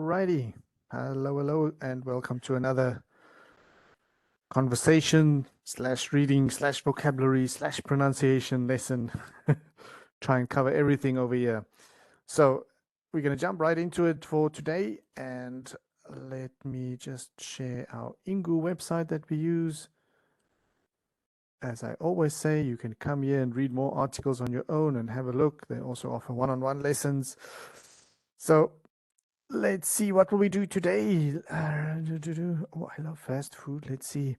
Alrighty. Hello, and welcome to another conversation slash reading slash vocabulary slash pronunciation lesson. Try and cover everything over here. So we're going to jump right into it for today. And let me just share our Ingu website that we use. As I always say, you can come here and read more articles on your own and have a look. They also offer one-on-one lessons. So let's see, what will we do today? Oh, I love fast food. Let's see.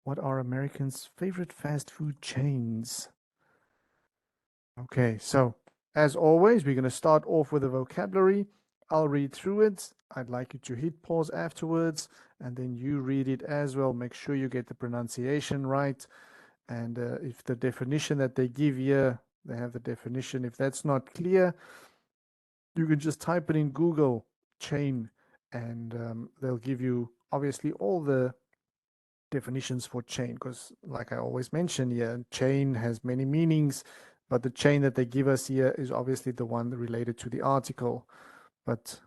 What are Americans' favorite fast food chains? Okay, so as always, we're going to start off with a vocabulary. I'll read through it. I'd like you to hit pause afterwards, and then you read it as well. Make sure you get the pronunciation right. And if the definition that they give here, they have the definition. If that's not clear, you can just type it in Google chain, and they'll give you obviously all the definitions for chain, because like I always mention here, chain has many meanings, but the chain that they give us here is obviously the one related to the article. But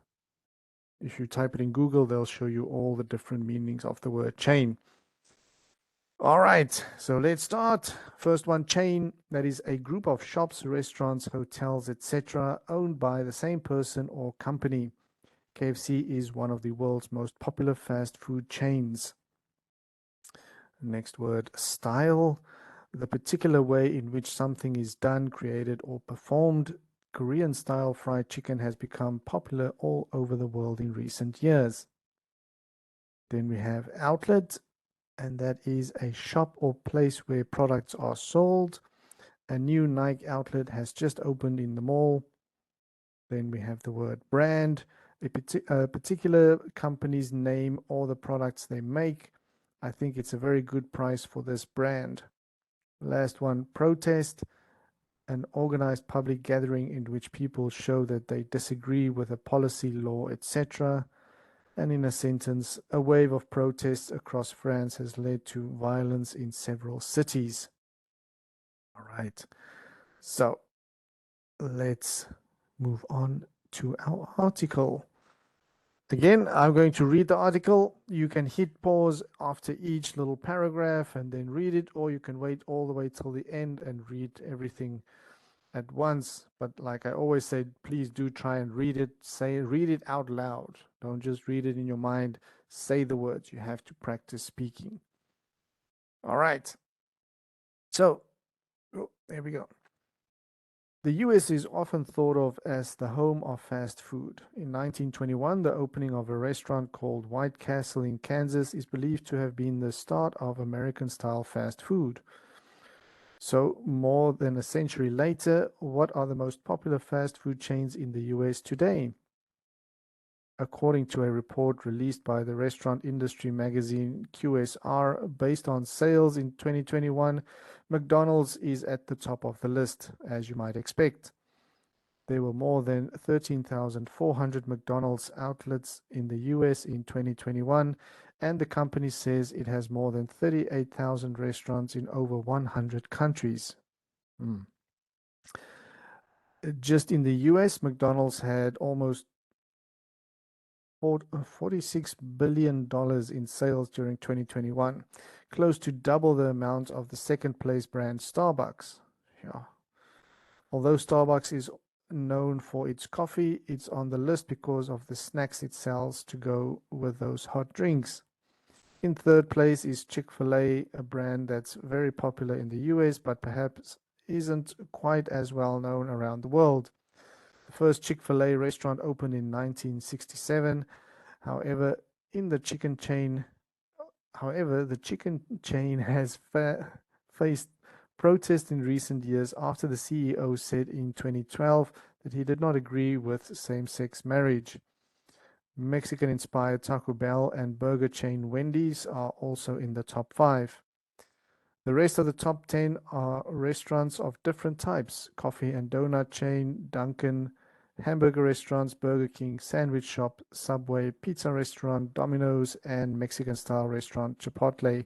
if you type it in Google, they'll show you all the different meanings of the word chain. All right, so let's start. First one, chain. That is a group of shops, restaurants, hotels, etc., owned by the same person or company. KFC is one of the world's most popular fast food chains. Next word, style. The particular way in which something is done, created, or performed. Korean style fried chicken has become popular all over the world in recent years. Then we have outlet, and that is a shop or place where products are sold. A new Nike outlet has just opened in the mall. Then we have the word brand, a particular company's name or the products they make. I think it's a very good price for this brand. Last one, protest, an organized public gathering in which people show that they disagree with a policy, law, etc. And in a sentence, a wave of protests across France has led to violence in several cities. All right, so let's move on to our article. Again, I'm going to read the article. You can hit pause after each little paragraph and then read it, or you can wait all the way till the end and read everything at once. But like I always say, please do try and read it. Read it out loud. Don't just read it in your mind. Say the words. You have to practice speaking. All right. So, there we go. The US is often thought of as the home of fast food. In 1921, the opening of a restaurant called White Castle in Kansas is believed to have been the start of American-style fast food. So, more than a century later, what are the most popular fast food chains in the US today? According to a report released by the restaurant industry magazine QSR, based on sales in 2021, McDonald's is at the top of the list, as you might expect. There were more than 13,400 McDonald's outlets in the US in 2021, and the company says it has more than 38,000 restaurants in over 100 countries. Just in the US, McDonald's had almost $46 billion in sales during 2021, close to double the amount of the second-place brand Starbucks. Yeah. Although Starbucks is known for its coffee, it's on the list because of the snacks it sells to go with those hot drinks. In third place is Chick-fil-A, a brand that's very popular in the US, but perhaps isn't quite as well known around the world. The first Chick-fil-A restaurant opened in 1967. However, the chicken chain has faced protests in recent years after the CEO said in 2012 that he did not agree with same-sex marriage. Mexican-inspired Taco Bell and burger chain Wendy's are also in the top 5. The rest of the top 10 are restaurants of different types: coffee and donut chain Dunkin', hamburger restaurants Burger King, sandwich shop Subway, pizza restaurant Domino's, and Mexican-style restaurant Chipotle.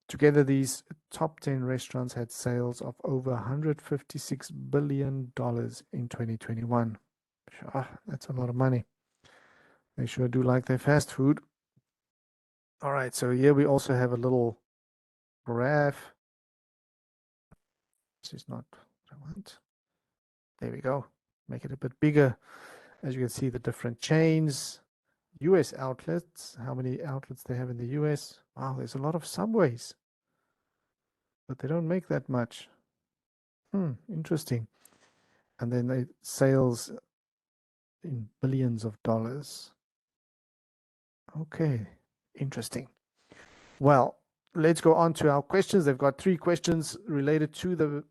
Together, these top 10 restaurants had sales of over $156 billion in 2021. That's a lot of money. They sure do like their fast food. All right, so here we also have a little graph. This is not what I want. There we go. Make it a bit bigger. As you can see, the different chains, US outlets, how many outlets they have in the US. Wow, there's a lot of Subways, but they don't make that much. Interesting. And then they sales in billions of dollars. Okay, interesting. Well, let's go on to our questions. They've got 3 questions related to the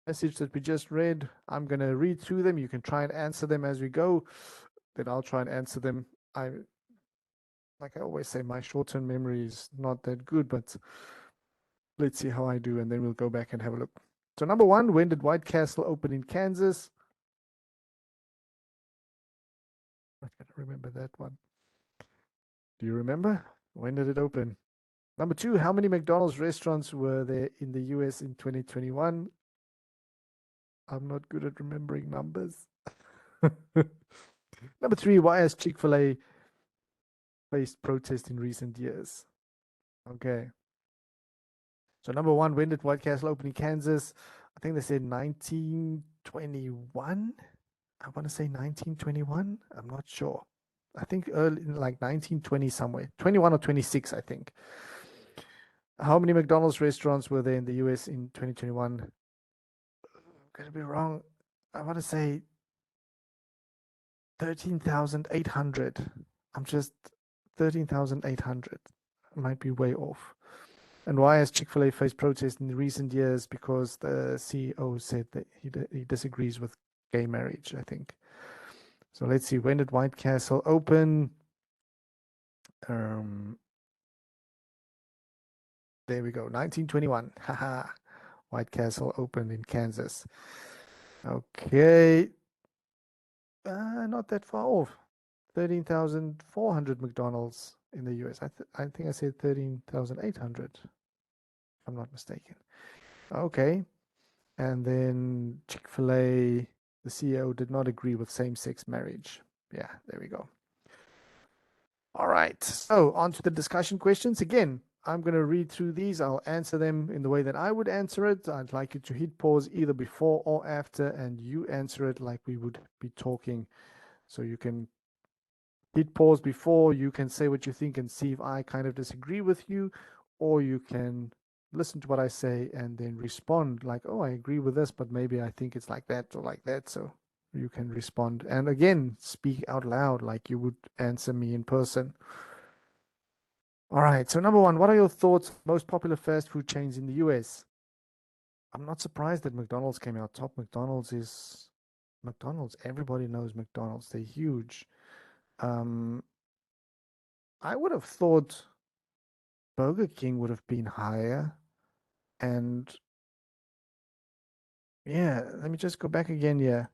message that we just read. I'm going to read through them. You can try and answer them as we go. Then I'll try and answer them. Like I always say, my short-term memory is not that good, but let's see how I do, and then we'll go back and have a look. So number 1, when did White Castle open in Kansas? I can't remember that one. Do you remember? When did it open? Number 2, how many McDonald's restaurants were there in the US in 2021? I'm not good at remembering numbers. Number 3, why has Chick-fil-A faced protest in recent years? Okay. So number 1, when did White Castle open in Kansas? I think they said 1921. I want to say 1921. I'm not sure. I think early, like 1920 somewhere. 21 or 26, I think. How many McDonald's restaurants were there in the US in 2021? I'm going to be wrong. I want to say 13,800. I'm just 13,800. I might be way off. And why has Chick-fil-A faced protests in recent years? Because the CEO said that he disagrees with gay marriage, I think. So let's see. When did White Castle open? There we go. 1921. Haha. White Castle opened in Kansas. Okay. Not that far off. 13,400 McDonald's in the US. I think I said 13,800, if I'm not mistaken. Okay. And then Chick-fil-A, the CEO did not agree with same-sex marriage. Yeah, there we go. All right. So on to the discussion questions. Again, I'm going to read through these. I'll answer them in the way that I would answer it. I'd like you to hit pause either before or after, and you answer it like we would be talking. So you can hit pause before, you can say what you think and see if I kind of disagree with you, or you can listen to what I say and then respond like, oh, I agree with this, but maybe I think it's like that or like that. So you can respond. And again, speak out loud like you would answer me in person. All right. So number 1, what are your thoughts? Most popular fast food chains in the US? I'm not surprised that McDonald's came out top. McDonald's is McDonald's. Everybody knows McDonald's. They're huge. I would have thought Burger King would have been higher. And yeah, let me just go back again. Yeah.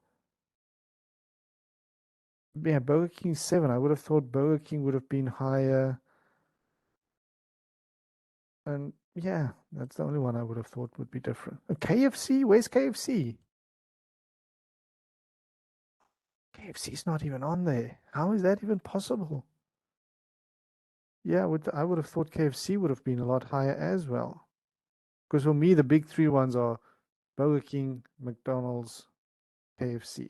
Yeah, Burger King 7. I would have thought Burger King would have been higher. And yeah, that's the only one I would have thought would be different. KFC? Where's KFC? KFC is not even on there. How is that even possible? Yeah, I would have thought KFC would have been a lot higher as well. Because for me, the big 3 ones are Burger King, McDonald's, KFC.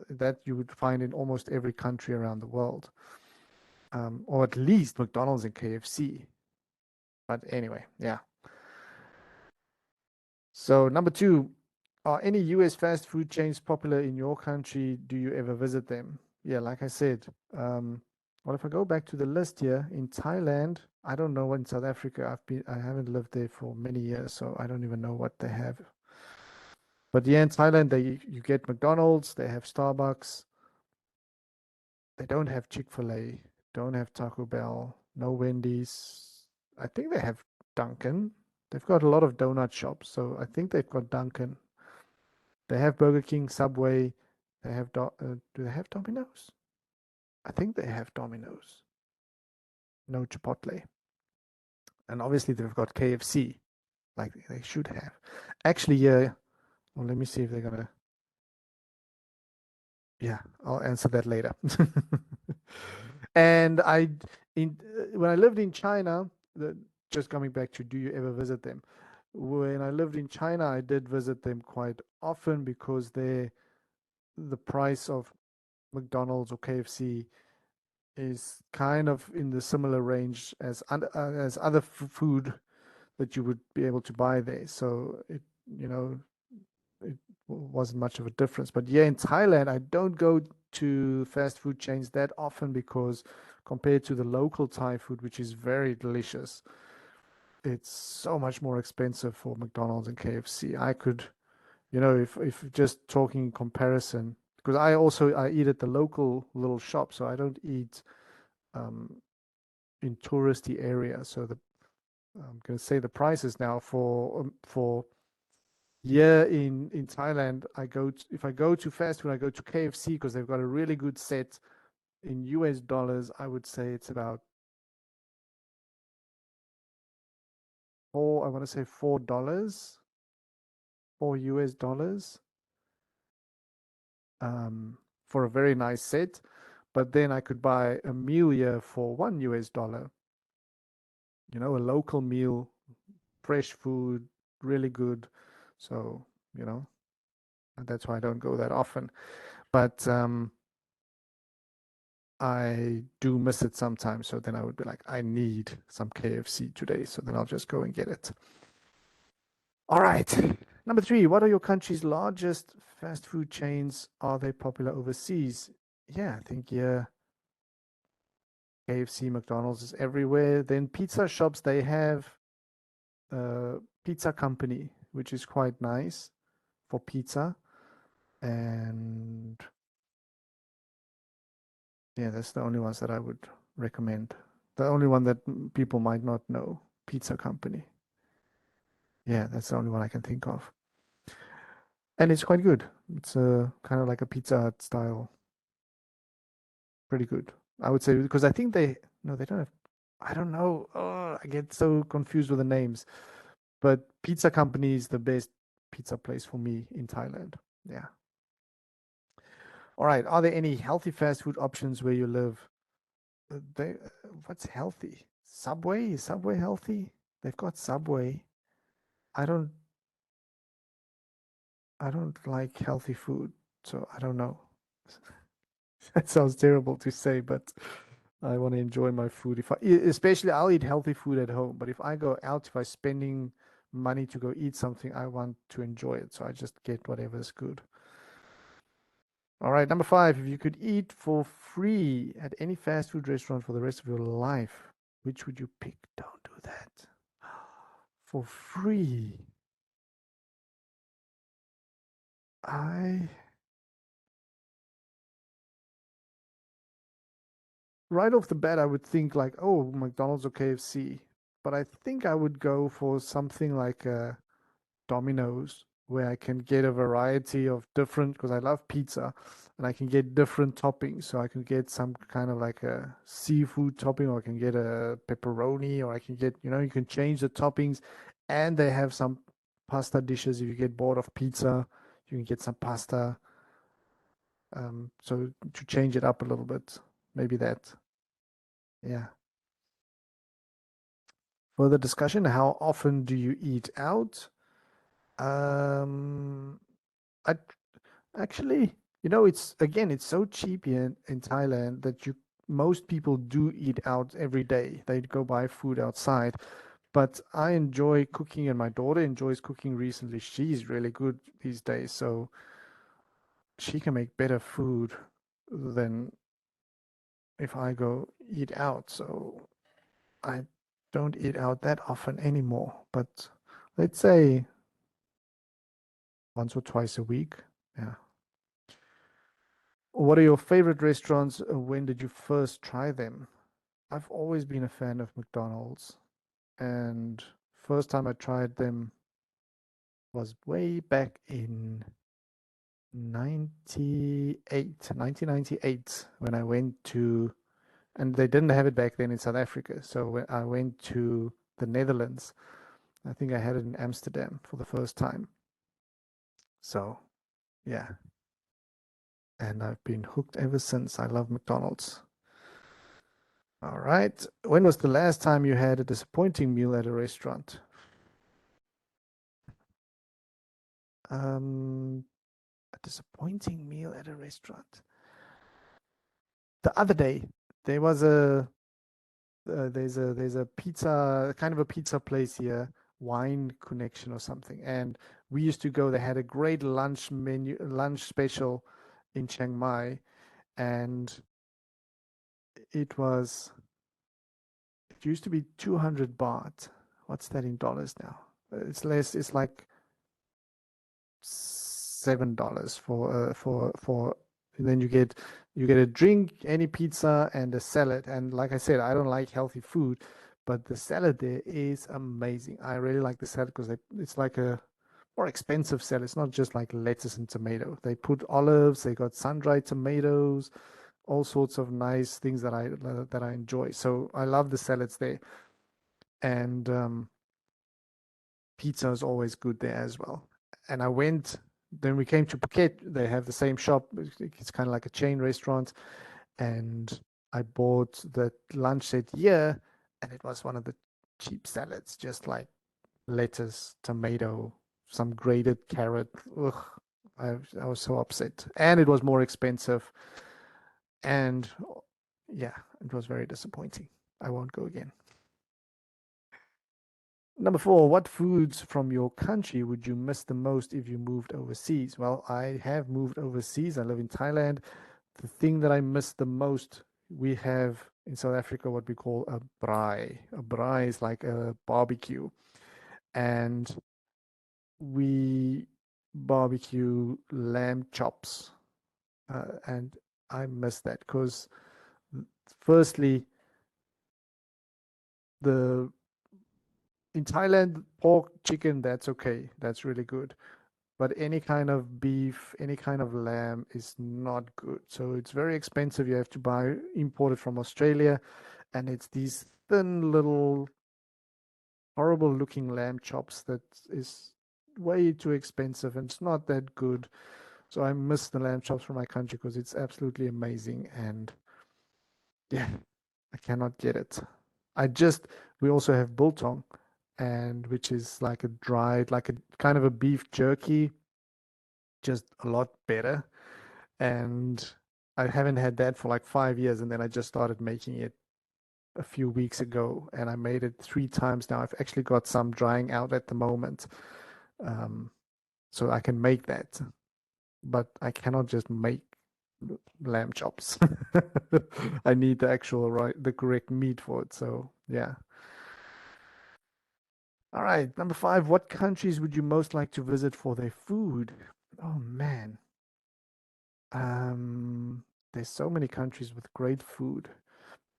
That you would find in almost every country around the world. Or at least McDonald's and KFC. But anyway, yeah. So number 2, are any US fast food chains popular in your country? Do you ever visit them? Yeah, like I said, well, if I go back to the list here, in Thailand, I don't know. In South Africa, I haven't lived there for many years, so I don't even know what they have. But yeah, in Thailand, you get McDonald's, they have Starbucks, they don't have Chick-fil-A, don't have Taco Bell, no Wendy's. I think they have Dunkin'. They've got a lot of donut shops, so I think they've got Dunkin'. They have Burger King, Subway. They have do they have Domino's? I think they have Domino's. No Chipotle. And obviously they've got KFC, like they should have. Actually, yeah. Well, let me see if they're gonna. Yeah, I'll answer that later. And when I lived in China, just coming back to, do you ever visit them? When I lived in China, I did visit them quite often because the price of McDonald's or KFC is kind of in the similar range as other food that you would be able to buy there. So you know, it wasn't much of a difference. But yeah, in Thailand, I don't go to fast food chains that often because compared to the local Thai food, which is very delicious, it's so much more expensive for McDonald's and KFC. I could, if just talking comparison, because I eat at the local little shop, so I don't eat um, in touristy areas. So I'm going to say the prices now for yeah, in Thailand, if I go to fast food, I go to KFC because they've got a really good set in US dollars. I would say it's about I want to say $4, $4 for a very nice set. But then I could buy a meal here for $1, a local meal, fresh food, really good. So, you know, and that's why I don't go that often. But I do miss it sometimes. So then I would be like, I need some KFC today. So then I'll just go and get it. All right. Number three, what are your country's largest fast food chains? Are they popular overseas? Yeah, I think, yeah, KFC, McDonald's is everywhere. Then pizza shops, they have Pizza Company, which is quite nice for pizza. And yeah, that's the only ones that I would recommend. The only one that people might not know, Pizza Company. Yeah, that's the only one I can think of. And it's quite good. It's kind of like a Pizza Hut style. Pretty good. I would say because I think no, they don't have, I don't know. Oh, I get so confused with the names. But Pizza Company is the best pizza place for me in Thailand. Yeah. All right. Are there any healthy fast food options where you live? What's healthy? Subway? Is Subway healthy? They've got Subway. I don't I don't like healthy food, so I don't know. That sounds terrible to say, but I want to enjoy my food. Especially I'll eat healthy food at home, but if I go out, if I'm spending money to go eat something, I want to enjoy it. So I just get whatever's good. All right, number five, if you could eat for free at any fast food restaurant for the rest of your life, which would you pick? Don't do that. For free. I Right off the bat, I would think like, oh, McDonald's or KFC. But I think I would go for something like Domino's, where I can get a variety of different, because I love pizza, and I can get different toppings. So I can get some kind of like a seafood topping, or I can get a pepperoni, or I can get, you can change the toppings. And they have some pasta dishes. If you get bored of pizza, you can get some pasta. So to change it up a little bit, maybe that. Yeah. Further discussion, how often do you eat out? Um, I Actually, it's so cheap here in Thailand that most people do eat out every day. They go buy food outside. But I enjoy cooking, and my daughter enjoys cooking recently. She's really good these days, so she can make better food than if I go eat out. So I don't eat out that often anymore. But let's say once or twice a week. Yeah. What are your favorite restaurants? When did you first try them? I've always been a fan of McDonald's, and first time I tried them was way back in 1998 when I went to, and they didn't have it back then in South Africa. So when I went to the Netherlands, I think I had it in Amsterdam for the first time. So yeah, and I've been hooked ever since. I love McDonald's. All right. When was the last time you had a disappointing meal at a restaurant? Um, a disappointing meal at a restaurant. The other day, there was there's a pizza, kind of a pizza place here, Wine Connection or something, and we used to go. They had a great lunch special in Chiang Mai, and it was it used to be 200 baht. What's that in dollars now? It's less. It's like $7 for. And then you get a drink, any pizza, and a salad. And like I said, I don't like healthy food, but the salad there is amazing. I really like the salad because it's like a more expensive salad. It's not just like lettuce and tomato. They put olives. They got sun-dried tomatoes, all sorts of nice things that I enjoy. So I love the salads there, and pizza is always good there as well. And I went, then we came to Phuket. They have the same shop. It's kind of like a chain restaurant. And I bought the lunch set here, and it was one of the cheap salads, just like lettuce, tomato, some grated carrot. Ugh, I was so upset. And it was more expensive. And yeah, it was very disappointing. I won't go again. Number four, what foods from your country would you miss the most if you moved overseas? Well, I have moved overseas. I live in Thailand. The thing that I miss the most, we have in South Africa what we call a braai. A braai is like a barbecue, and we barbecue lamb chops. And I miss that because, firstly, the in Thailand, pork, chicken, that's okay. That's really good. But any kind of beef, any kind of lamb is not good. So it's very expensive. You have to buy imported from Australia, and it's these thin little horrible looking lamb chops that is way too expensive and it's not that good. So I miss the lamb chops from my country because it's absolutely amazing, and yeah, I cannot get it. I just we also have biltong, and which is like a dried, like a kind of a beef jerky, just a lot better. And I haven't had that for like 5 years, and then I just started making it a few weeks ago, and I made it 3 times now. I've actually got some drying out at the moment, um, so I can make that, but I cannot just make lamb chops. I need the correct meat for it. So yeah. All right, number five. What countries would you most like to visit for their food? Oh man, um, there's so many countries with great food.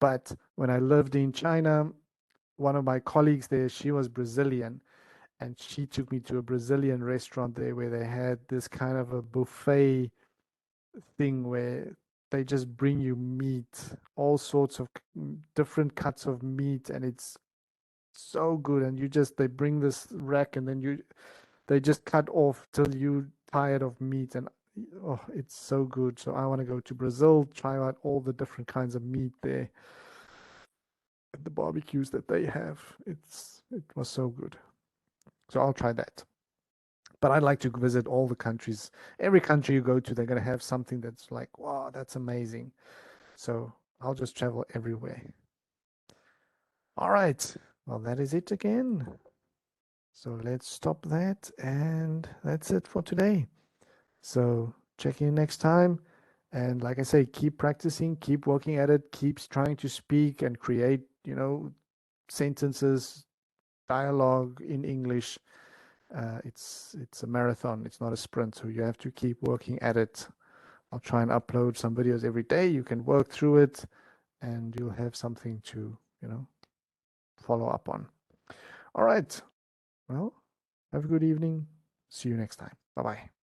But when I lived in China, one of my colleagues there, she was Brazilian, and she took me to a Brazilian restaurant there where they had this kind of a buffet thing where they just bring you meat, all sorts of different cuts of meat, and it's so good. And they bring this rack, and then they just cut off till you tired of meat, and oh, it's so good. So I want to go to Brazil, try out all the different kinds of meat there, the barbecues that they have. It was so good. So I'll try that. But I'd like to visit all the countries. Every country you go to, they're gonna have something that's like, wow, that's amazing. So I'll just travel everywhere. All right. Well, that is it again. So let's stop that, and that's it for today. So check in next time. And like I say, keep practicing, keep working at it, keeps trying to speak and create, sentences, dialogue in English. It's a marathon. It's not a sprint. So you have to keep working at it. I'll try and upload some videos every day. You can work through it, and you'll have something to, follow up on. All right. Well, have a good evening. See you next time. Bye bye.